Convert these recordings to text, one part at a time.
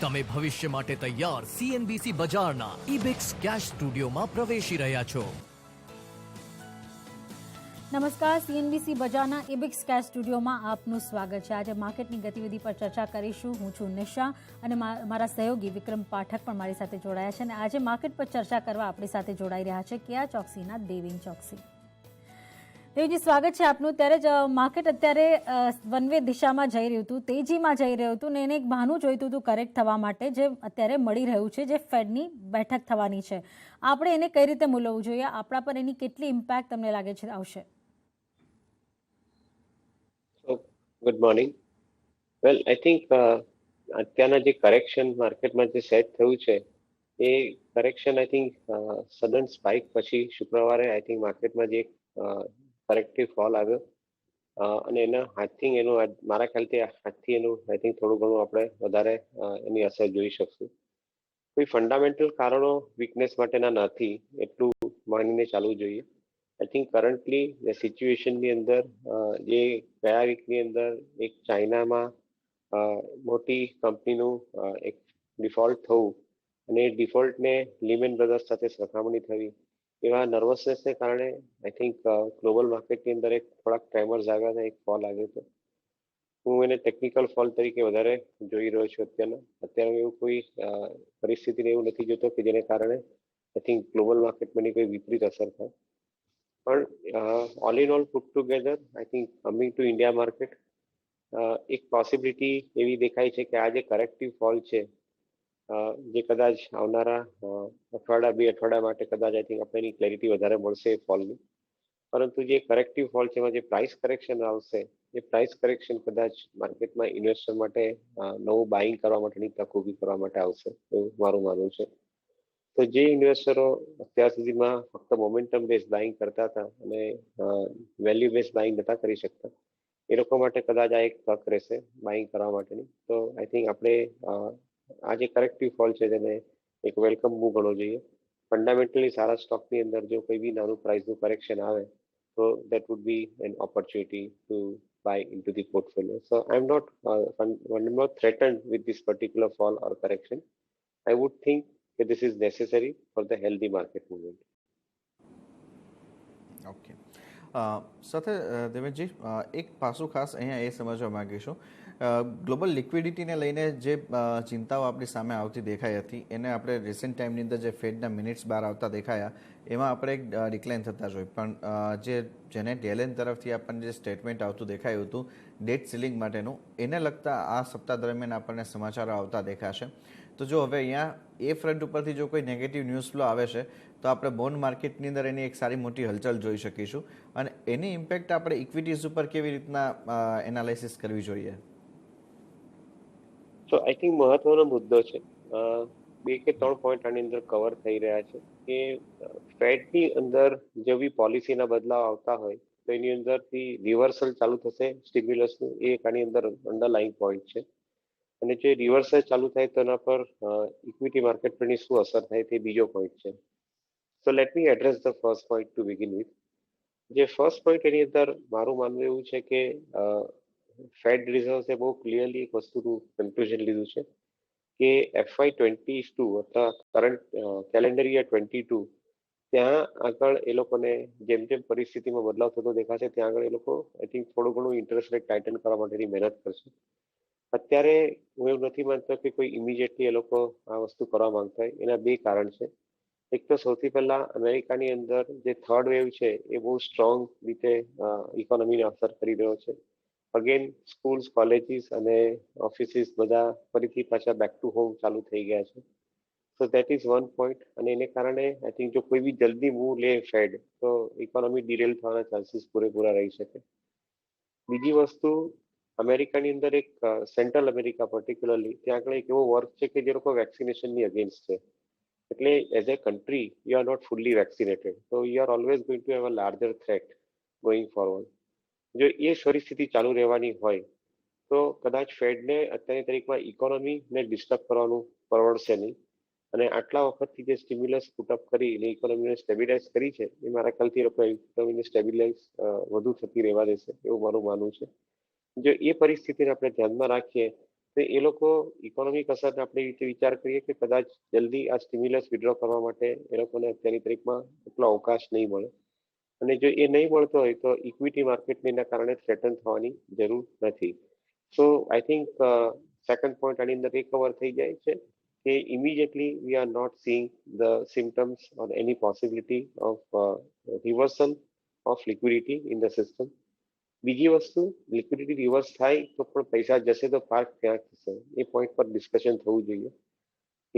તમે ભવિષ્ય માટે તૈયાર સીએનબીસી બજારના ઇબિક્સ કેશ સ્ટુડિયોમાં પ્રવેશી રહ્યા છો। નમસ્કાર, સીએનબીસી બજારના ઇબિક્સ કેશ સ્ટુડિયોમાં આપનું સ્વાગત છે। આજે માર્કેટની ગતિવિધિ પર ચર્ચા કરીશું। હું છું નિશા અને મારા સહયોગી વિક્રમ પાઠક પણ મારી સાથે જોડાયા છે અને આજે માર્કેટ પર ચર્ચા કરવા આપણી સાથે જોડાઈ રહ્યા છે કેઆર ચોકસીના દેવીન ચોકસી। દેવજી, સ્વાગત છે આપનું। ત્યારે જ માર્કેટ અત્યારે વન વે દિશામાં જઈ રહ્યું હતું, તેજીમાં જઈ રહ્યું હતું ને એને એક બહાનું જોઈતું હતું કરેક્ટ થવા માટે, જે અત્યારે મળી રહ્યું છે, જે ફેડની બેઠક થવાની છે। આપણે એને કઈ રીતે મૂલવવું જોઈએ? આપણા પર એની કેટલી ઇમ્પેક્ટ તમને લાગે છે આવશે? Good morning. Well, I think અત્યારના જે કરેક્શન માર્કેટમાં જે સેટ થયું છે એ correction I think sudden spike પછી શુક્રવારે આઈ થિંક માર્કેટમાં જે કરેક્ટિવ ફોલ આવ્યો અને એના હાથથી એનું મારા ખ્યાલથી હાથથી એનું આઈ થિંક થોડું ઘણું આપણે વધારે એની અસર જોઈ શકશું। કોઈ ફંડામેન્ટલ કારણો વીકનેસ માટેના નથી એટલું માનીને ચાલવું જોઈએ। આઈ થિંક કરન્ટલી સિચ્યુએશનની અંદર જે ગયા વીકની અંદર એક ચાઇનામાં મોટી કંપનીનું એક ડિફોલ્ટ થવું અને એ ડિફોલ્ટને લીમેન બ્રધર્સ સાથે સરખામણી થવી, એવા નર્વસનેસને કારણે આઈ થિંક ગ્લોબલ માર્કેટની અંદર એક થોડાક ટ્રેમર્સ આવ્યા હતા, એક ફોલ આવ્યો હતો। હું એને ટેકનિકલ ફોલ તરીકે વધારે જોઈ રહ્યો છું અત્યારે એવું કોઈ પરિસ્થિતિને એવું નથી જોતો કે જેને કારણે આઈ થિંક ગ્લોબલ માર્કેટમાં કોઈ વિપરીત અસર થાય। પણ all in all put together I think coming to India market એક પોસિબિલિટી એવી દેખાય છે કે આ જે કરેક્ટિવ ફોલ છે જે કદાચ આવનારા અઠવાડિયા બે અઠવાડિયા માટે કદાચ આઈ થિંક આપણે એની ક્લેરિટી વધારે મળશે એ ફોલની, પરંતુ જે કરેક્ટિવ ફોલ છે એમાં જે પ્રાઇસ કરેક્શન આવશે એ પ્રાઇસ કરેક્શન કદાચ માર્કેટમાં ઇન્વેસ્ટર માટે નવું બાઇંગ કરવા માટેની તક ઊભી કરવા માટે આવશે એવું મારું માનવું છે। તો જે ઇન્વેસ્ટરો અત્યાર સુધીમાં ફક્ત મોમેન્ટમ બેઝ બાઇંગ કરતા હતા અને વેલ્યુ બેઝ બાઇંગ નતા કરી શકતા, એ લોકો માટે કદાચ આ એક તક રહેશે બાઇંગ કરવા માટેની। તો આઈ થિંક આપણે આ જે કરેક્ટિવ ફોલ છે તેને એક વેલકમ મૂવ ગણવો જોઈએ। ફંડામેન્ટલી સારા સ્ટોકની અંદર જો કોઈ બી નાનું પ્રાઇસનું કરેક્શન આવે તો that would be N opportunity two buy into the portfolio. So I'm not threatened with this particular fall or correction. I would think that this is necessary for the healthy market movement. Okay, સાથે દેવેનજી એક પાસું ખાસ અહીંયા એ સમજવા માંગીશું, global લિક્વિડિટીને લઈને જે ચિંતાઓ આપણી સામે આવતી દેખાઈ હતી એને આપણે રિસેન્ટ ટાઈમની અંદર જે ફેડના મિનિટ્સ બહાર આવતા દેખાયા એમાં આપણે એક ડિક્લાઇન થતા જોઈ, પણ જેને યેલેન તરફથી આપણને જે સ્ટેટમેન્ટ આવતું દેખાયું હતું ડેટ સીલિંગ માટેનું, એને લગતા આ સપ્તાહ દરમિયાન આપણને સમાચારો આવતા દેખાશે। તો જો હવે અહીંયા એ ફ્રન્ટ ઉપરથી જો કોઈ નેગેટિવ ન્યૂઝ ફ્લો આવે છે તો આપણે બોન્ડ માર્કેટની અંદર એની એક સારી મોટી હલચલ જોઈ શકીશું અને એની ઇમ્પેક્ટ આપણે ઇક્વિટીઝ ઉપર કેવી રીતના એનાલિસિસ કરવી જોઈએ? તો આઈ થિંક મહત્વનો મુદ્દો છે, બે કે ત્રણ પોઈન્ટ આની અંદર કવર થઈ રહ્યા છે કે ફેડની અંદર જે બી પોલિસીના બદલાવ આવતા હોય તો એની અંદરથી રિવર્સલ ચાલુ થશે સ્ટિમ્યુલસનું, એ એક આની અંદર અંડરલાઇંગ પોઈન્ટ છે અને જો રિવર્સલ ચાલુ થાય તો એના પર ઇક્વિટી માર્કેટ પરની શું અસર થાય તે બીજો પોઈન્ટ છે। So let me address the first point two begin with. જે ફર્સ્ટ પોઈન્ટ એની અંદર મારું માનવું એવું છે કે ફેડ રિઝર્વ્સે બહુ ક્લિયરલી એક વસ્તુનું કન્ક્લુઝન લીધું છે કે FY22 અથવા કરંટ કેલેન્ડર યર 22 ત્યાં આગળ એ લોકોને જેમ જેમ પરિસ્થિતિમાં બદલાવ થતો દેખાશે ત્યાં આગળ એ લોકો આઈ થિંક થોડું ઘણું ઇન્ટરેસ્ટ રેટ ટાઇટન કરવા માટેની મહેનત કરશે। અત્યારે હું એવું નથી માનતો કે કોઈ ઇમિડિયેટલી એ લોકો આ વસ્તુ કરવા માંગતા હોય। એના બે કારણ છે। એક તો સૌથી પહેલા અમેરિકાની અંદર જે થર્ડ વેવ છે એ બહુ સ્ટ્રોંગ રીતે ઇકોનોમીને અસર કરી રહ્યો છે। અગેન સ્કૂલ્સ, કોલેજીસ અને ઓફિસીસ બધા ફરીથી પાછા બેક ટુ હોમ ચાલુ થઈ ગયા છે। So that is one point અને એને કારણે આઈ થિંક જો કોઈ બી જલ્દી મૂવ લે ફેડ તો ઇકોનોમી ડિરેલ થવાના ચાન્સીસ પૂરેપૂરા રહી શકે। બીજી વસ્તુ, અમેરિકાની અંદર એક સેન્ટ્રલ અમેરિકા પર્ટિક્યુલરલી ત્યાં આગળ એક એવો વર્ક છે કે જે લોકો વેક્સિનેશનની અગેન્સ્ટ છે, એટલે as a country you are not fully vaccinated, તો you are always going to have a larger threat going forward. જો એ પરિસ્થિતિ ચાલુ રહેવાની હોય તો કદાચ ફેડને અત્યારની તારીખમાં ઇકોનોમીને ડિસ્ટર્બ કરવાનું પરવડશે નહીં અને આટલા વખતથી જે સ્ટિમ્યુલસ પુટઅપ કરીને ઇકોનોમીને સ્ટેબિલાઇઝ કરી છે એ મારા ખ્યાલથી લોકો ઇકોનોમીને સ્ટેબિલાઇઝ વધુ થતી રહેવા દેશે એવું મારું માનવું છે। જો એ પરિસ્થિતિને આપણે ધ્યાનમાં રાખીએ તો એ લોકો ઇકોનોમિક અસરને આપણે એ રીતે વિચાર કરીએ કે કદાચ જલ્દી આ સ્ટિમ્યુલસ વિડ્રો કરવા માટે એ લોકોને અત્યારની તારીખમાં એટલો અવકાશ નહીં મળે, અને જો એ નહીં મળતો હોય તો ઇક્વિટી માર્કેટના કારણે થ્રેટન થવાની જરૂર નથી. સો આઈ થિંક સેકન્ડ પોઈન્ટ આની અંદર એ કવર થઈ જાય છે કે immediately we are not seeing the symptoms or any possibility of reversal of liquidity in the system. બીજી વસ્તુ, લિક્વિડિટી રિવર્સ થાય તો પણ પૈસા જશે તો પાર્ક ક્યાં થશે, એ પોઈન્ટ પર ડિસ્કશન થવું જોઈએ.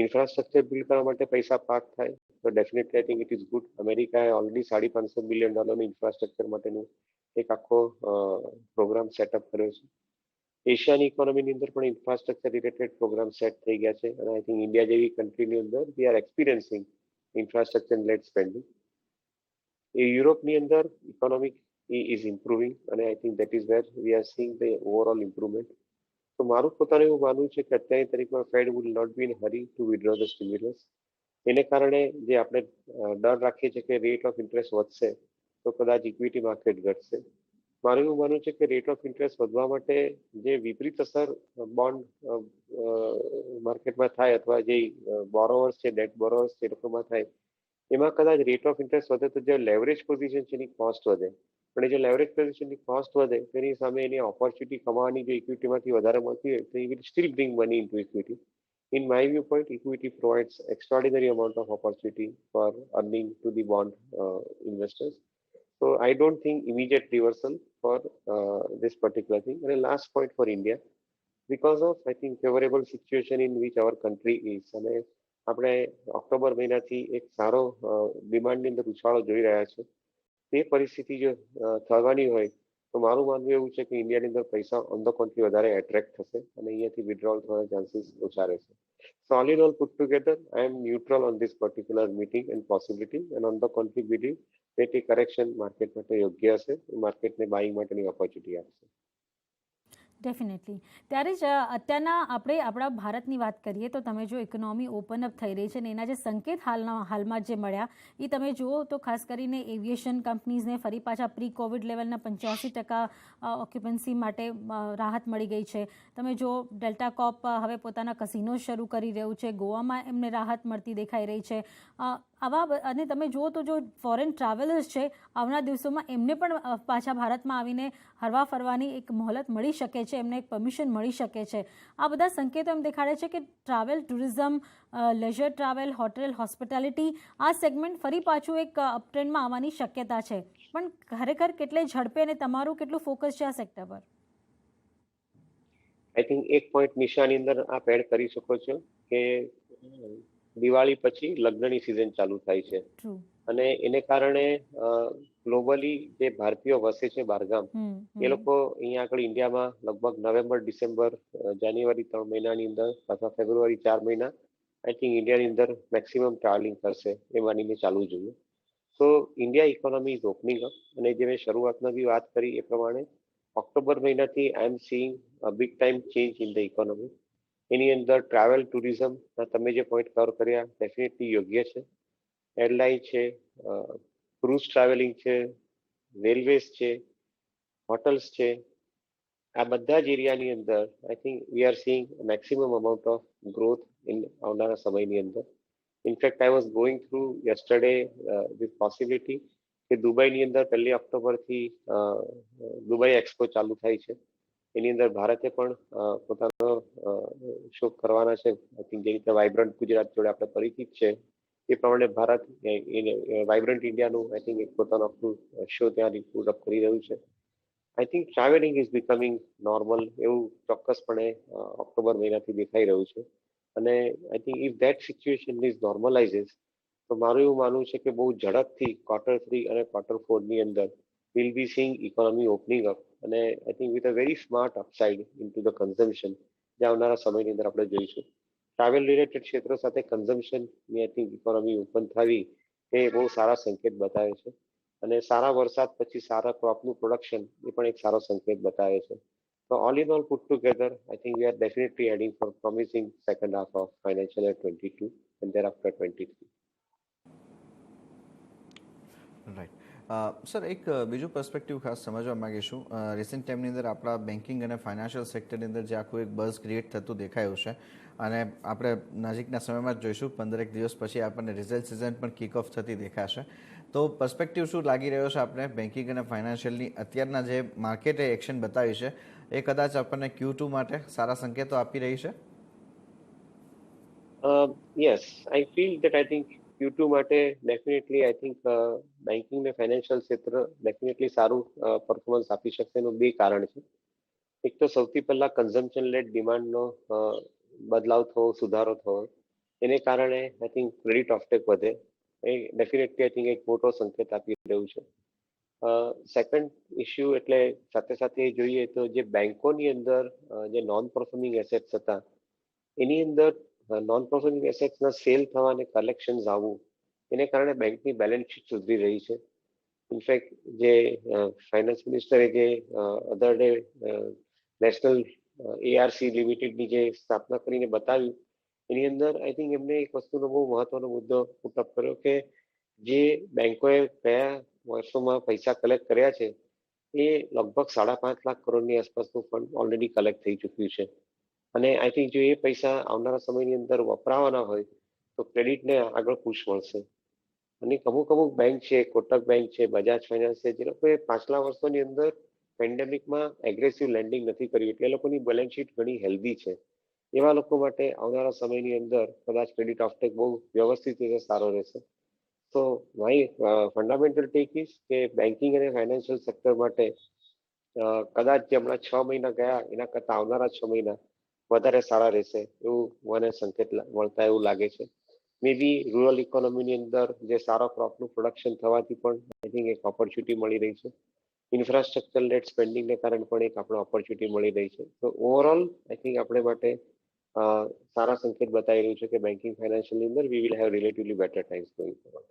ઇન્ફ્રાસ્ટ્રક્ચર બિલ્ડ કરવા માટે પૈસા પાર્ક થાય તો definitely I think it is good. અમેરિકાએ ઓલરેડી $550 બિલિયન ઇન્ફ્રાસ્ટ્રક્ચર માટેનું એક આખો પ્રોગ્રામ સેટઅપ કર્યો છે. એશિયાની ઇકોનોમીની અંદર પણ ઇન્ફ્રાસ્ટ્રક્ચર રિલેટેડ પ્રોગ્રામ સેટ થઈ ગયા છે, અને આઈ થિંક ઇન્ડિયા જેવી કન્ટ્રીની અંદર we are experiencing infrastructure led spending. એ યુરોપની અંદર economic is improving, and I think that is where we are seeing the overall improvement. તો મારું પોતાનું એવું માનવું છે કે અત્યારની તારીખમાં fed will not be in a hurry to withdraw the stimulus. એને કારણે જે આપણે ડર રાખીએ છીએ કે રેટ ઓફ ઇન્ટરેસ્ટ વધશે તો કદાચ ઇક્વિટી માર્કેટ ઘટશે. મારું એવું માનવું છે કે રેટ ઓફ ઇન્ટરેસ્ટ વધવા માટે જે વિપરીત અસર બોન્ડ માર્કેટમાં થાય અથવા જે બોરોવર્સ છે, ડેટ બોરોવર્સ છે, એ લોકોમાં થાય, એમાં કદાચ રેટ ઓફ ઇન્ટરેસ્ટ વધે તો જે લેવરેજ પોઝિશન છે એની કોસ્ટ વધે. પણ જે લેવરેજ પોઝિશનની કોસ્ટ વધે તેની સામે એની ઓપોર્ચ્યુનિટી કમાવાની જો ઇક્વિટીમાંથી વધારે મળતી હોય તો will steel bring money into equity. In my viewpoint, equity provides extraordinary amount of opportunity for earning to the bond investors. So I don't think immediate reversal for this particular thing. And the last point for India, because of I think favorable situation in which our country is, અને આપણે October મહિનાથી એક સારો ડિમાન્ડની અંદર ઉછાળો જોઈ રહ્યા છે. તે પરિસ્થિતિ જો થવાની હોય તો મારું માનવું એવું છે કે ઇન્ડિયાની અંદર પૈસા ઓન ધ કોન્ટ્રી વધારે એટ્રેક્ટ થશે અને અહીંયાથી વિડ્રોલ થવાના ચાન્સીસ ઓછા રહેશે. So all in all put together I am neutral on this particular meeting and possibility, and on the contrary believe that એ કરેક્શન માર્કેટ માટે યોગ્ય હશે, માર્કેટને બાઇંગ માટેની ઓપોર્ચ્યુનિટી આપશે. ડેફિનેટલી. ત્યારે જ અત્યારના આપણે આપણા ભારતની વાત કરીએ તો તમે જો ઇકોનોમી ઓપન અપ થઈ રહી છે ને એના જે સંકેત હાલમાં જે મળ્યા એ તમે જુઓ તો ખાસ કરીને એવિએશન કંપનીઝને ફરી પાછા પ્રી કોવિડ લેવલના 85% ઓક્યુપન્સી માટે રાહત મળી ગઈ છે. તમે જો ડેલ્ટા કોપ હવે પોતાના કસિનો શરૂ કરી રહ્યું છે, ગોવામાં એમને રાહત મળતી દેખાઈ રહી છે. આવા અને તમે જુઓ તો જો ફોરેન ટ્રાવેલર્સ છે આવનાર દિવસોમાં એમને પણ પાછા ભારતમાં આવીને હરવા ફરવાની એક મોહલત મળી શકે છે, એમને એક પરમિશન મળી શકે છે. આ બધા સંકેતો એમ દેખાડે છે કે travel, tourism, leisure travel, hotel, hospitality આ સેગમેન્ટ ફરી પાછું એક અપટ્રેન્ડમાં આવવાની શક્યતા છે. પણ ખરેખર કેટલે ઝડપે અને તમારું કેટલું ફોકસ છે આ સેક્ટર પર? આઈ થિંક એક પોઈન્ટ નિશાની અંદર આપ એડ કરી શકો છો કે દિવાળી પછી લગ્નની સિઝન ચાલુ થાય છે, અને એને કારણે ગ્લોબલી જે ભારતીયો વસે છે બહારગામ, એ લોકો અહીંયા આગળ ઇન્ડિયામાં લગભગ નવેમ્બર, ડિસેમ્બર, જાન્યુઆરી 3 મહિનાની અંદર અથવા ફેબ્રુઆરી 4 મહિના આઈ થિંક ઇન્ડિયાની અંદર મેક્સિમમ ટ્રાવેલિંગ કરશે એ માનીને ચાલવું જોઈએ. So India economy is opening up, અને જે મેં શરૂઆતમાં બી વાત કરી એ પ્રમાણે ઓક્ટોબર મહિનાથી I am seeing a big time change in the economy. એની અંદર ટ્રાવેલ, ટુરિઝમ તમે જે પોઈન્ટ કવર કર્યા ડેફિનેટલી યોગ્ય છે. એરલાઇન છે, ક્રૂઝ ટ્રાવેલિંગ છે, રેલવેઝ છે, હોટલ્સ છે, આ બધા જ એરિયાની અંદર I think we are seeing maximum amount of growth in આવનારા સમયની અંદર. In fact I was going through yesterday with possibility કે દુબઈની અંદર 1 ઓક્ટોબરથી દુબઈ એક્સપો ચાલુ થાય છે. એની અંદર ભારતે પણ પોતાનો શો કરવાના છે. આઈ થિંક જે રીતે વાઇબ્રન્ટ ગુજરાત જોડે આપણે પરિચિત છે એ પ્રમાણે ભારત વાઇબ્રન્ટ ઇન્ડિયાનું આઈ થિંક એક પોતાનો શો ત્યાં પુટ અપ કરી રહ્યું છે. I think travelling is becoming normal એવું ચોક્કસપણે ઓક્ટોબર મહિનાથી દેખાઈ રહ્યું છે. અને I think if that situation is normalises તો મારું એવું માનવું છે કે બહુ ઝડપથી Q3 અને Q4 ની અંદર we'll be seeing economy opening up, અને I think with a very smart upside into the consumption જે આવનારા સમયની અંદર આપણે જોઈશું. ટ્રાવેલ રિલેટેડ ક્ષેત્રો સાથે કન્ઝમ્પશનની આઈ થિંક ઇકોનોમી ઓપન થવી એ બહુ સારા સંકેત બતાવે છે, અને સારા વરસાદ પછી સારા ક્રોપનું પ્રોડક્શન એ પણ એક સારો સંકેત બતાવે છે. So all in all put together, I think we are definitely heading for promising second half of financial year 22 and thereafter 23. Right. Sir, એક બીજું પર્સપેક્ટિવ ખાસ સમજવા માંગીશું. રિસન્ટ ટાઈમની અંદર આપણા બેન્કિંગ અને ફાઇનાન્શિયલ સેક્ટરની અંદર જે આખું એક બઝ ક્રિએટ થતું દેખાયું છે અને આપણે નજીકના સમયમાં જ જોઈશું 15 દિવસ પછી આપણને રિઝલ્ટ સિઝન પણ કિક ઓફ થતી દેખાશે. તો પર્સપેક્ટિવ શું લાગી રહ્યો છે આપણે બેન્કિંગ અને ફાઇનાન્શિયલની અત્યારના જે માર્કેટે એક્શન બતાવી છે એ કદાચ આપણને Q2 માટે સારા સંકેતો આપી રહી છે? Yes, I feel that I think Q2 માટે definitely I think banking ને financial ક્ષેત્ર definitely સારું performance આપી શકશે એનું બે કારણ છે. એક તો સૌથી પહેલા કન્ઝમ્પશન લેડ ડિમાન્ડનો બદલાવ થવો, સુધારો થવો, એને કારણે આઈ થિંક ક્રેડિટ ઓફટેક વધે. એ ડેફિનેટલી આઈ થિંક એક મોટો સંકેત આપી રહ્યું છે. સેકન્ડ ઇસ્યુ એટલે સાથે સાથે જોઈએ તો જે બેંકોની અંદર જે નોન પરફોર્મિંગ એસેટ્સ હતા એની અંદર નોન પરફોર્મિંગ એસેટ્સના સેલ થવા અને કલેક્શન આવવું એને કારણે બેંકની બેલેન્સ શીટ સુધરી રહી છે. ઇનફેક્ટ જે ફાઇનાન્સ મિનિસ્ટરે જે અધર ડે નેશનલ ARC લિમિટેડની જે સ્થાપના કરીને બતાવ્યું એની અંદર આઈ થિંક એમને એક વસ્તુનો બહુ મહત્વનો મુદ્દો પુટઅપ કર્યો કે જે બેંકોએ કયા વર્ષોમાં પૈસા કલેક્ટ કર્યા છે એ લગભગ 5.5 લાખ કરોડની આસપાસનું ફંડ ઓલરેડી કલેક્ટ થઈ ચૂક્યું છે. અને આઈ થિંક જો એ પૈસા આવનારા સમયની અંદર વપરાવાના હોય તો ક્રેડિટને આગળ પુશ મળશે. અને અમુક બેંક છે, કોટક બેંક છે, બજાજ ફાઇનાન્સ છે, જે લોકોએ પાછલા વર્ષોની અંદર પેન્ડેમિકમાં એગ્રેસિવ લેન્ડિંગ નથી કર્યું એટલે એ લોકોની બેલેન્સ શીટ ઘણી હેલ્ધી છે. એવા લોકો માટે આવનારા સમયની અંદર કદાચ ક્રેડિટ ઓફટેક બહુ વ્યવસ્થિત રીતે સારો રહેશે. તો માય ફંડામેન્ટલ ટેક ઇઝ કે બેન્કિંગ અને ફાઇનાન્શિયલ સેક્ટર માટે કદાચ જે હમણાં 6 મહિના ગયા એના કરતા આવનારા 6 મહિના વધારે સારા રહેશે એવું મને સંકેત મળતા એવું લાગે છે. મે બી રૂરલ ઇકોનોમીની અંદર જે સારો ક્રોપનું પ્રોડક્શન થવાથી પણ આઈ થિંક એક ઓપોર્ચ્યુનિટી મળી રહી છે. ઇન્ફ્રાસ્ટ્રક્ચર લેડ સ્પેન્ડિંગને કારણે પણ એક આપણે ઓપોર્ચ્યુનિટી મળી રહી છે. તો ઓવરઓલ આઈ થિંક આપણે માટે સારા સંકેત બતાવી રહ્યું છે કે બેન્કિંગ ફાઇનાન્શિયલની અંદર we will have relatively better times going forward.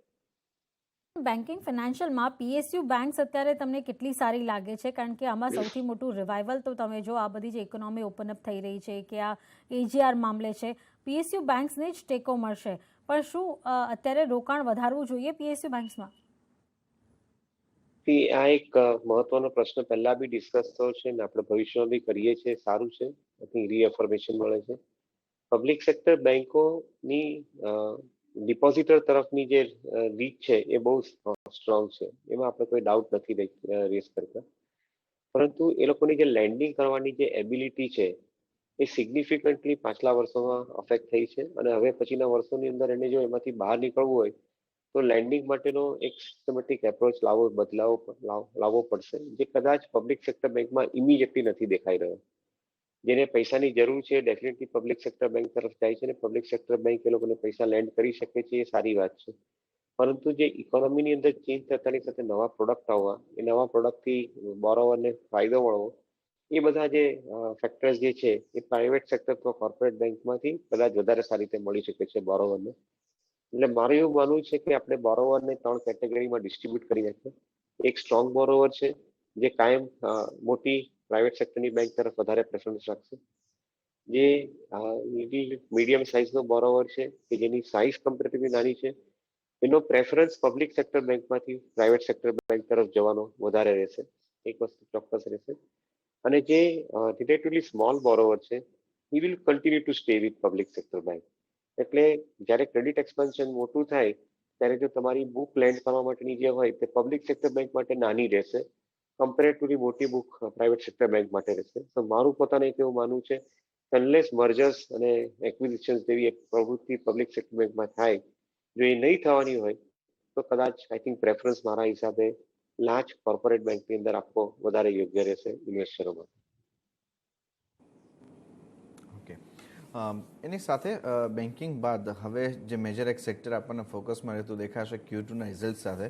Banking ફાઇનાન્શિયલમાં PSU બેંક્સ અત્યારે તમને કેટલી સારી લાગે છે? કારણ કે આમાં સૌથી મોટું રિવાઇવલ તો તમે જો આ બધી જે ઇકોનોમી ઓપનઅપ થઈ રહી છે કે આ AGR મામલે છે, PSU બેંક્સને જ ટેકો મળશે. પણ શું અત્યારે રોકાણ વધારવું જોઈએ PSU બેંક્સમાં? આ એક મહત્વનો પ્રશ્ન પહેલા બી ડિસ્કસ થયો છે ને આપણે ભવિષ્યમાં બી કરીએ છીએ. સારું છે, આઈ થિંક રીએફર્મેશન મળે છે. પબ્લિક સેક્ટર બેંકોની ડિપોઝિટર તરફની જે રીચ છે એ બહુ સ્ટ્રોંગ છે, એમાં આપણે કોઈ ડાઉટ નથી રેસ કરતા. પરંતુ એ લોકોની જે લેન્ડિંગ કરવાની જે એબિલિટી છે એ સિગ્નિફિકન્ટલી પાછલા વર્ષોમાં અફેક્ટ થઈ છે અને હવે પછીના વર્ષોની અંદર એને જો એમાંથી બહાર નીકળવું હોય તો લેન્ડિંગ માટેનો એક સિસ્ટમેટિક એપ્રોચ લાવવો પડશે, જે કદાચ પબ્લિક સેક્ટર બેંકમાં ઇમિડિયેટલી નથી દેખાઈ રહ્યો. જેને પૈસાની જરૂર છે ડેફિનેટલી પબ્લિક સેક્ટર બેંક તરફ જાય છે અને પબ્લિક સેક્ટર બેંક એ લોકોને પૈસા લેન્ડ કરી શકે છે, એ સારી વાત છે. પરંતુ જે ઇકોનોમીની અંદર ચેન્જ થતાની સાથે નવા પ્રોડક્ટ આવવા, એ નવા પ્રોડક્ટથી બોરોવરને ફાયદો મળવો, એ બધા જે ફેક્ટર્સ જે છે એ પ્રાઇવેટ સેક્ટર અથવા કોર્પોરેટ બેંકમાંથી કદાચ વધારે સારી રીતે મળી શકે છે બોરોવરને. એટલે મારું એવું માનવું છે કે આપણે બોરોવરને 3 કેટેગરીમાં ડિસ્ટ્રીબ્યુટ કરી નાખીએ. એક સ્ટ્રોંગ બોરોવર છે જે કાયમ મોટી પ્રાઇવેટ સેક્ટરની બેંક તરફ વધારે પ્રેફરન્સ રાખશે. જે મીડિયમ સાઇઝનો બોરોવર છે કે જેની સાઇઝ કમ્પેરેટિવલી નાની છે, એનો પ્રેફરન્સ પબ્લિક સેક્ટર બેંકમાંથી પ્રાઇવેટ સેક્ટર બેંક તરફ જવાનો વધારે રહેશે. એક વસ્તુ ચોક્કસ રહેશે. અને જે રિલેટિવલી સ્મોલ બોરોવર છે he will continue to stay with public sector bank. એટલે જ્યારે ક્રેડિટ એક્સપાન્શન મોટું થાય ત્યારે જો તમારી બુક લેન્ડ કરવા માટેની જે હોય તે પબ્લિક સેક્ટર બેંક માટે નાની રહેશે, કમ્પેરેટિવલી મોટી બુક પ્રાઇવેટ સેક્ટર બેંક માટે રહેશે. તો મારું પોતાનું એક એવું માનવું છે અનલેસ મર્જર્સ અને એક્વિઝિશન્સ જેવી એક પ્રવૃત્તિ પબ્લિક સેક્ટર બેંકમાં થાય, જો એ નહીં થવાની હોય તો કદાચ આઈ થિંક પ્રેફરન્સ મારા હિસાબે લાર્જ કોર્પોરેટ બેંકની અંદર આપવો વધારે યોગ્ય રહેશે ઇન્વેસ્ટરોમાં. ઓકે, એની સાથે બેન્કિંગ બાદ હવે જે મેજર એક સેક્ટર આપણને ફોકસમાં રહેતું દેખાશે Q2ના રિઝલ્ટ સાથે,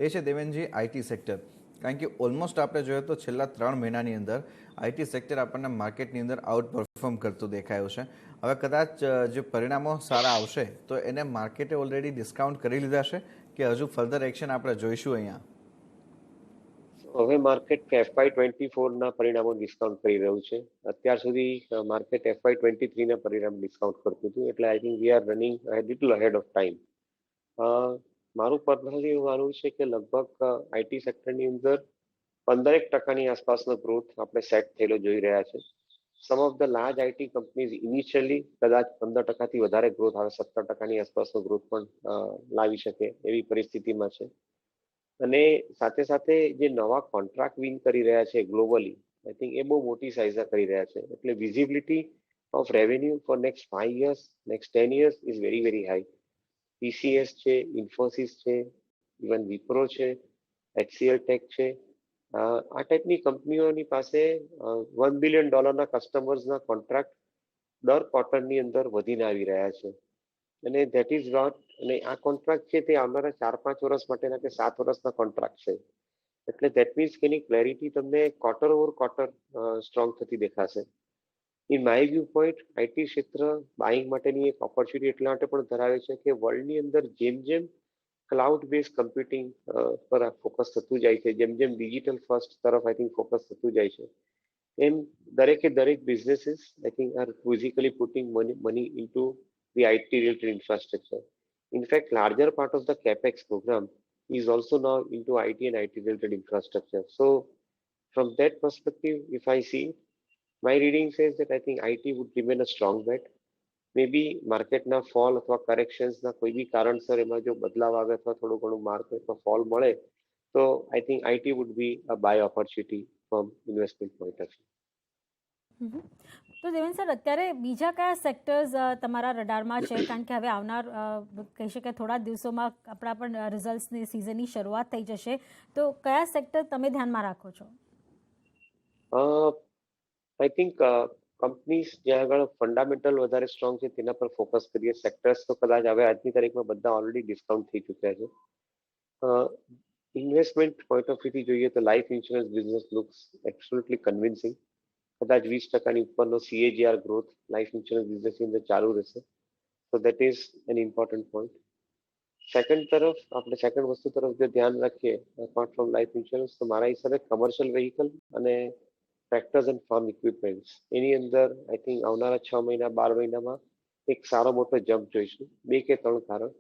એ છે દેવેનજી IT સેક્ટર. કારણ કે ઓલમોસ્ટ આપણે જોઈએ તો છેલ્લા 3 મહિનાની અંદર IT સેક્ટર આપણને માર્કેટની અંદર આઉટ પરફોર્મ કરતું દેખાયું છે. હવે કદાચ જે પરિણામો સારા આવશે તો એને માર્કેટે ઓલરેડી ડિસ્કાઉન્ટ કરી લીધા છે કે હજુ ફર્ધર એક્શન આપણે જોઈશું અહીંયા? હવે માર્કેટ FY24ના પરિણામો ડિસ્કાઉન્ટ કરી રહ્યું છે. અત્યાર સુધી માર્કેટ FY23ના પરિણામ ડિસ્કાઉન્ટ કરતું હતું. એટલે આઈ think we R running little ahead of time. મારું પર્સનલી એવું માનવું છે કે લગભગ આઈટી સેક્ટરની અંદર 15% આસપાસનો ગ્રોથ આપણે સેટ થયેલો જોઈ રહ્યા છે. Some of the large IT companies initially કદાચ 15%થી વધારે ગ્રોથ આવે, 17% આસપાસનો ગ્રોથ પણ લાવી શકે એવી પરિસ્થિતિમાં છે. અને સાથે સાથે જે નવા કોન્ટ્રાક્ટ વિન કરી રહ્યા છે ગ્લોબલી, આઈ થિંક એ બહુ મોટી સાઇઝના કરી રહ્યા છે. એટલે visibility of revenue for next 5 years, next 10 years is very very high. TCS છે, ઇન્ફોસિસ છે, ઇવન વિપ્રો છે, HCL ટેક છે, આ ટાઈપની કંપનીઓની પાસે $1 બિલિયન કસ્ટમર્સના કોન્ટ્રાક્ટ દર ક્વાર્ટરની અંદર વધીને આવી રહ્યા છે. અને ધેટ ઇઝ વોટ, અને આ કોન્ટ્રાક્ટ છે તે આવનારા 4-5 વર્ષ માટેના કે 7 વર્ષના કોન્ટ્રાક્ટ છે. એટલે ધેટ મીન્સ કે એની ક્લેરિટી તમને ક્વાર્ટર ઓવર ક્વાર્ટર સ્ટ્રોંગ થતી દેખાશે. In my view point, IT ક્ષેત્ર બાઇંગ માટેની એક ઓપોર્ચ્યુનિટી એટલા માટે પણ ધરાવે છે કે વર્લ્ડની અંદર જેમ જેમ ક્લાઉડ બેઝ કમ્પ્યુટિંગ પર ફોકસ થતું જાય છે, જેમ જેમ ડિજિટલ ફર્સ્ટ તરફ આઈ થિંક ફોકસ થતું જાય છે, એમ દરેક businesses I think are physically putting money into the IT related infrastructure. In fact, larger part of the CapEx program is also now into IT and IT related infrastructure. So, from that perspective, if I see, my reading says that I think IT would remain a strong bet. Maybe માર્કેટના fall અથવા કરેક્શન્સના કોઈ બી કારણસર એમાં જો બદલાવ આવે અથવા થોડું ઘણું માર્કેટમાં ફોલ મળે તો I think IT would be a buy opportunity from investment point of view. તો દેવેન સર, અત્યારે બીજા કયા સેક્ટર્સ તમારા રડારમાં છે? કારણ કે હવે આવનાર કહી શકાય થોડા દિવસોમાં આપણા પણ રિઝલ્ટ્સની સિઝનની શરૂઆત થઈ જશે, તો કયા સેક્ટર તમે ધ્યાનમાં રાખો છો? આઈ થિંક કંપનીઝ જ્યાં આગળ ફંડામેન્ટલ વધારે સ્ટ્રોંગ છે તેના પર ફોકસ કરીએ. સેક્ટર્સ તો કદાચ હવે આજની તારીખમાં બધા ઓલરેડી ડિસ્કાઉન્ટ થઈ ચૂક્યા છે. ઇન્વેસ્ટમેન્ટ પોઈન્ટ ઓફ વ્યૂથી જોઈએ તો life insurance business looks absolutely convincing. કદાચ 20% ઉપરનો CAGR ગ્રોથ લાઈફ ઇન્સ્યોરન્સ બિઝનેસની અંદર ચાલુ રહેશે. So that is an important point. Second વસ્તુ તરફ જો ધ્યાન રાખીએ અપાર્ટ ફ્રોમ લાઈફ ઇન્સ્યોરન્સ, તો મારા હિસાબે કમર્શિયલ વ્હીકલ અને ટ્રેક્ટર્સ એન્ડ ફાર્મ ઇક્વિપમેન્ટ્સ એની અંદર આઈ થિંક આવનારા 6 મહિના 12 મહિનામાં એક સારો મોટો જમ્પ જોઈશું. 2 કે 3 કારણ.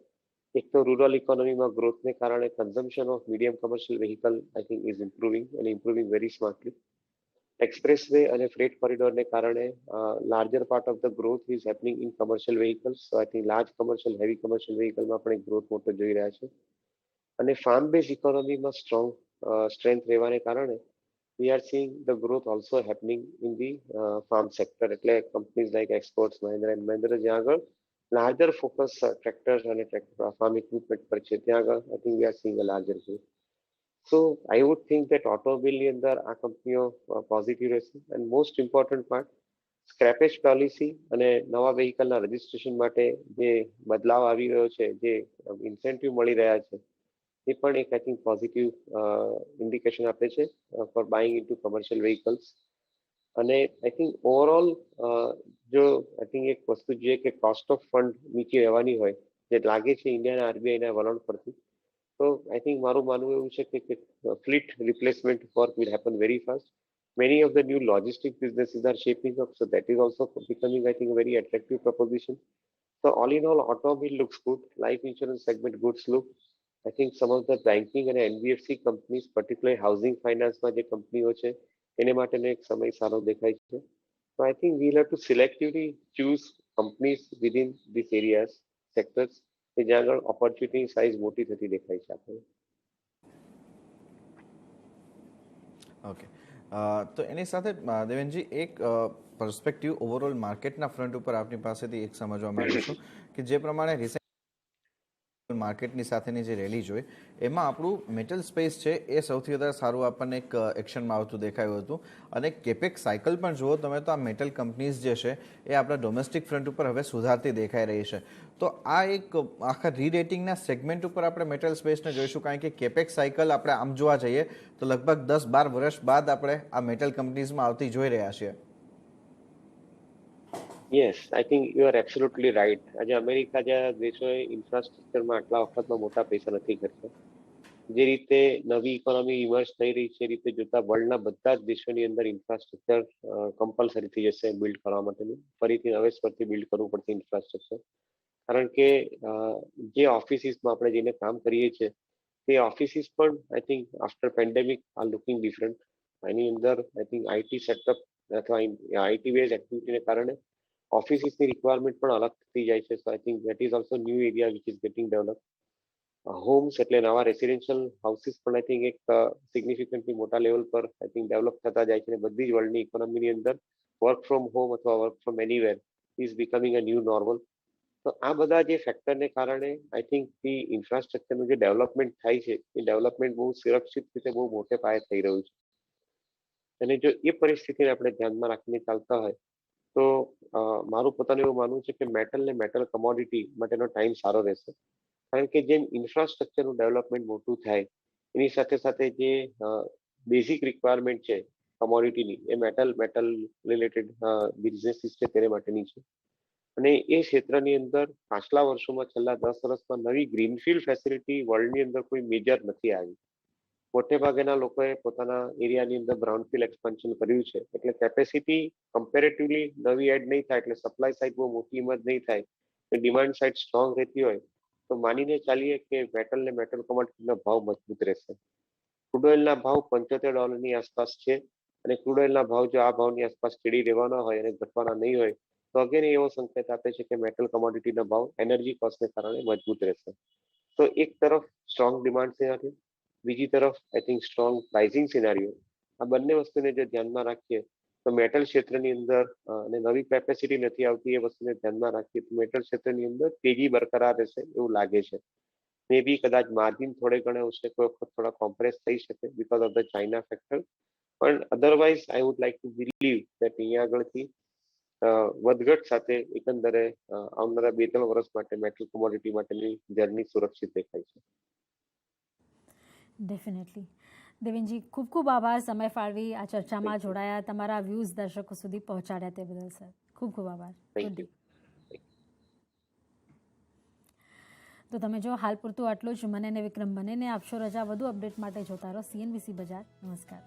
એક તો રૂરલ ઇકોનોમીમાં ગ્રોથને કારણે consumption of medium commercial vehicle I think is improving અને improving very smartly. Express way અને ફ્રેટ કોરિડોરને કારણે larger part of the growth is happening in commercial vehicles. So I think large commercial heavy commercial વ્હીકલમાં પણ એક growth મોટો જોઈ રહ્યા છે. અને ફાર્મ બેઝ ઇકોનોમીમાં સ્ટ્રોંગ સ્ટ્રેન્થ રહેવાને કારણે we are seeing the growth also happening in the farm sector. એટલે companies like exports, Mahindra and Mahindra જ્યાં આગળ લાર્જર ફોકસ ટ્રેક્ટર્સ અને ફાર્મ ઇક્વિપમેન્ટ પર છે, ત્યાં આગળ I think we are seeing a larger growth. So I would think that ઓટોમોબાઈલની અંદર આ કંપનીઓ પોઝિટિવ રહેશે. And most important part, scrappage policy અને નવા વ્હીકલના રજિસ્ટ્રેશન માટે જે બદલાવ આવી રહ્યો છે, જે ઇન્સેન્ટિવ મળી રહ્યા છે, એ પણ એક આઈ થિંક પોઝિટિવ ઇન્ડિકેશન આપે છે for buying into commercial vehicles. અને આઈ થિંક ઓવરઓલ જો આઈ થિંક એક વસ્તુ જોઈએ કે કોસ્ટ ઓફ ફંડ નીચે રહેવાની હોય, જે લાગે છે ઇન્ડિયાના RBIના વલણ પરથી, તો આઈ થિંક મારું માનવું એવું છે કે fleet replacement work will happen very fast. Many of the new logistic businesses are shaping up, so that is also becoming, I think, a very attractive proposition. So all in all, automobile looks good. Life insurance segment goods look. I think some of the banking and NBFC companies, particularly housing finance માં જે કંપનીઓ છે એને માટેનો એક સમય સારો દેખાય છે. So I think we'll have to selectively choose companies within these areas, sectors, કે જ્યાં આગળ opportunity size મોટી થતી દેખાય છે આપણને. ઓકે, તો એની સાથે દેવેનજી એક પર્સપેક્ટિવ ઓવરઓલ માર્કેટના ફ્રન્ટ ઉપર આપની પાસેથી એક સમજવા માંગુ છું કે જે પ્રમાણે રિસેન્ટ માર્કેટની સાથેની જે રેલી જોઈ એમાં આપણું મેટલ સ્પેસ છે એ સૌથી વધારે સારું આપણને એક એક્શનમાં આવતું દેખાયું હતું. અને કેપેક્સ સાયકલ પણ જુઓ તમે તો આ મેટલ કંપનીઝ જે છે એ આપણા ડોમેસ્ટિક ફ્રન્ટ ઉપર હવે સુધારતી દેખાઈ રહી છે. તો આ એક આખા રીરેટિંગના સેગમેન્ટ ઉપર આપણે મેટલ સ્પેસને જોઈશું, કારણ કે કેપેક્સ સાયકલ આપણે આમ જોવા જઈએ તો લગભગ 10-12 વર્ષ બાદ આપણે આ મેટલ કંપનીઝમાં આવતી જોઈ રહ્યા છીએ. Yes, I think you are absolutely right. આજે અમેરિકા જેવા દેશોએ ઇન્ફ્રાસ્ટ્રક્ચરમાં આટલા વખતમાં મોટા પૈસા નથી ખર્ચ્યા. જે રીતે નવી ઇકોનોમી ઇમર્જ થઈ રહી છે એ રીતે જોતા વર્લ્ડના બધા જ દેશોની અંદર ઇન્ફ્રાસ્ટ્રક્ચર કમ્પલસરી થઈ જશે બિલ્ડ કરવા માટેનું. ફરીથી હવે પરથી બિલ્ડ કરવું પડશે ઇન્ફ્રાસ્ટ્રક્ચર. કારણ કે જે ઓફિસીસમાં આપણે જઈને કામ કરીએ છીએ તે ઓફિસીસ પણ I think after pandemic are looking different. એની અંદર આઈ થિંક આઈટી સેટઅપ અથવા આઈટી બેઝ એક્ટિવિટીને કારણે ઓફિસીસની રિક્વાયરમેન્ટ પણ અલગ થઈ જાય છે. So I think that is also new area which is getting develop. Homes એટલે નવા રેસિડેન્શિયલ હાઉસીસ પણ આઈ થિંક એક સિગ્નિફિકન્ટલી મોટા લેવલ પર આઈ થિંક ડેવલપ થતા જાય છે અને બધી જ વર્લ્ડની ઇકોનોમીની અંદર વર્ક ફ્રોમ હોમ અથવા work from anywhere is becoming a new normal. તો આ બધા જે ફેક્ટરને કારણે આઈ થિંક ઇન્ફ્રાસ્ટ્રક્ચરનું જે ડેવલપમેન્ટ થાય છે એ ડેવલપમેન્ટ બહુ સુરક્ષિત રીતે બહુ મોટે પાયે થઈ રહ્યું છે. અને જો એ પરિસ્થિતિને આપણે ધ્યાનમાં રાખીને ચાલતા હોય તો મારું પોતાનું એવું માનવું છે કે મેટલ ને મેટલ કમોડિટી માટેનો ટાઈમ સારો રહેશે. કારણ કે જેમ ઇન્ફ્રાસ્ટ્રક્ચરનું ડેવલપમેન્ટ મોટું થાય એની સાથે સાથે જે બેઝિક રિક્વાયરમેન્ટ છે કમોડિટીની એ મેટલ રિલેટેડ બિઝનેસીસ છે તેને માટેની છે. અને એ ક્ષેત્રની અંદર પાછલા વર્ષોમાં છેલ્લા 10 વર્ષમાં નવી ગ્રીનફિલ્ડ ફેસિલિટી વર્લ્ડની અંદર કોઈ મેજર નથી આવી. મોટે ભાગેના લોકોએ પોતાના એરિયાની અંદર બ્રાઉનફિલ્ડ એક્સપાન્શન કર્યું છે. એટલે કેપેસિટી કમ્પેરેટિવલી નવી એડ નહીં થાય, એટલે સપ્લાય સાઇડ બહુ મોટી ઇમર્જ નહીં થાય, ડિમાન્ડ સાઇડ સ્ટ્રોંગ રહેતી હોય તો માનીને ચાલીએ કે મેટલ ને મેટલ કમોડિટીના ભાવ મજબૂત રહેશે. ક્રૂડ ઓઇલના ભાવ $75 આસપાસ છે અને ક્રૂડ ઓઇલના ભાવ જો આ ભાવની આસપાસ ચડી રહેવાના હોય અને ઘટવાના નહીં હોય તો અગેન એવો સંકેત આપે છે કે મેટલ કમોડિટીના ભાવ એનર્જી કોસ્ટને કારણે મજબૂત રહેશે. તો એક તરફ સ્ટ્રોંગ ડિમાન્ડ સિનારીઓ, બીજી તરફ આઈ થિંક સ્ટ્રોંગ પ્રાઇસિંગ સિનારીઓ, આ બંને વસ્તુને જો ધ્યાનમાં રાખીએ તો મેટલ ક્ષેત્રની અંદર અને નવી કેપેસિટી નથી આવતી એ વસ્તુને ધ્યાનમાં રાખીએ તો મેટલ ક્ષેત્રની અંદર તેજી બરકરાર રહેશે એવું લાગે છે. મે બી કદાચ માર્જિન થોડે ઘણા ઉછે કોઈ વખત થોડા કોમ્પ્રેસ થઈ શકે because of the China factor, પણ otherwise I would like to believe that અહીંયા આગળથી વધઘટ સાથે એકંદરે આવનારા 2-3 વર્ષ માટે મેટલ કોમોડિટી માટેની જર્ની સુરક્ષિત દેખાય છે. ડેફિનેટલી. દેવેનજી, ખૂબ ખૂબ આભાર સમય ફાળવી આ ચર્ચામાં જોડાયા, તમારા વ્યૂઝ દર્શકો સુધી પહોંચાડ્યા તે બદલ સર. ખૂબ ખૂબ આભાર. Thank you. તો તમે જો હાલ પૂરતું આટલું જ. મને ને વિક્રમ બંનેને આપશો રજા. વધુ અપડેટ માટે જોતા રહો CNBC બજાર. નમસ્કાર.